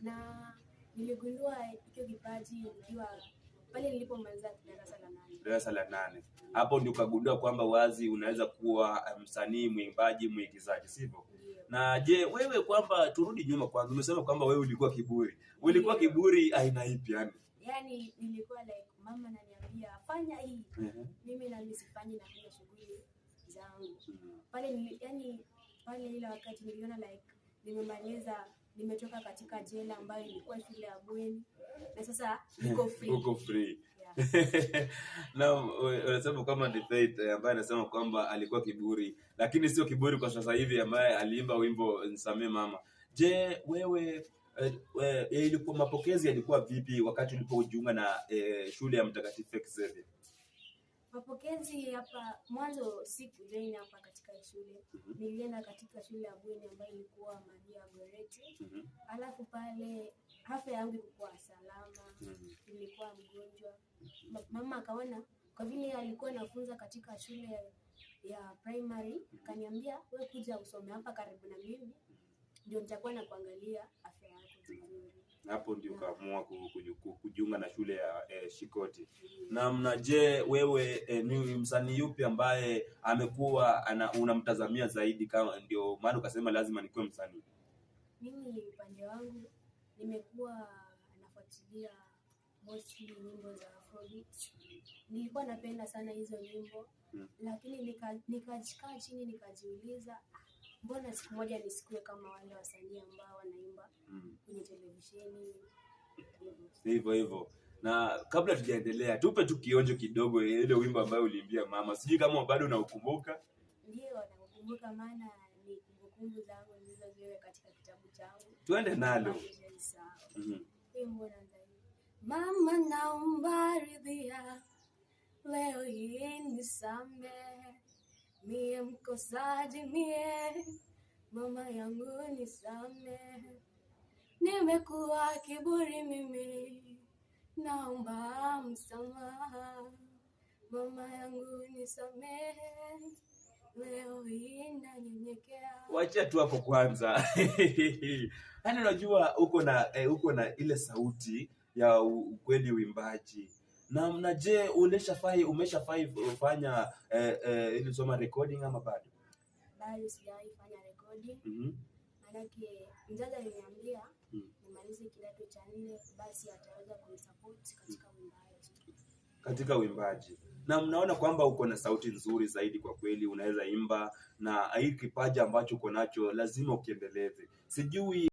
na niligundua hicho kipaji nikiwa pale nilipomaliza darasa la 8. Hapo ndio ukagundua kwamba wazi unaweza kuwa msanii, mwimbaji, mwigizaji, sivyo? Na je, wewe kwamba turudi nyuma kwanza, umesema kwamba wewe ulikuwa kiburi. Ulikuwa kiburi aina ipi yani? Yaani nilikuwa like mama ananiambia fanya hii. Mimi na nisifanye na kufanya shughuli zangu. Pale ile wakati niliona like nimemaliza, nimetoka katika jela ambayo ilikuwa shule ya bweni na sasa niko free. Uko free. Na unasema kama ni Faith ambaye anasema kwamba alikuwa kiburi, lakini sio kiburi kwa sasa hivi, ambaye aliimba wimbo Nisamee Mama. Je, wewe ilikuwa mapokezi yalikuwa vipi wakati ulipojiunga na shule ya Mtakatifu Xavier? Mapokezi hapa mwanzo sikujoin hapa katika shule. Nilienda katika shule ya bweni ambayo ilikuwa Maria Goretti. Alafu pale afya yangu ilikuwa salama. Nilikuwa mgonjwa. Mama akaona kwa vile alikuwa anafunza katika shule ya primary, akaniambia wewe kuja usome hapa karibu na mimi. Ndio nitakuwa na kuangalia afya yako vizuri. Hapo ndio kaamua kujiunga na shule ya Shikoti. Na je, wewe ni msanii yupi ambaye amekuwa unamtazamia zaidi, kama ndio maana ukasema lazima nikuwe msanii? Mimi upande wangu nimekuwa nafuatilia mostly nyimbo za Afrobeat. Nilikuwa napenda sana hizo nyimbo, lakini nikajikaa chini nikajiuliza mbona siku moja nisikue kama wale wasanii ambao wanaimba kwenye televisheni. Hivyo. Na kabla tujaendelea, tupe tu kionjo kidogo ile wimbo ambao uliimbia mama. Sijui kama bado unakumbuka. Ndio, nakumbuka, maana ni kumbukumbu zangu nilizoziweka katika kitabu changu. Twende nalo. Mama naomba ridhia, leo hii nisamehe. Mie mkosaji mie, mama yangu nisamehe. Nimekuwa kiburi mimi, naomba msamaha. Mama yangu nisamehe, leo hii nanyenyekea. Wacha tu hapo kwanza. Yaani unajua uko na ile sauti ya ukweli uimbaji. Na je, umeshafai kufanya ili soma recording ama bado? Bado sijawahi fanya recording. Manake mzazi aliniambia nimalize kidato cha 4 basi ataweza kunisupport katika uimbaji. Na mnaona kwamba uko na sauti nzuri zaidi kwa kweli, unaweza imba, na hii kipaji ambacho uko nacho lazima ukiendeleze. Sijui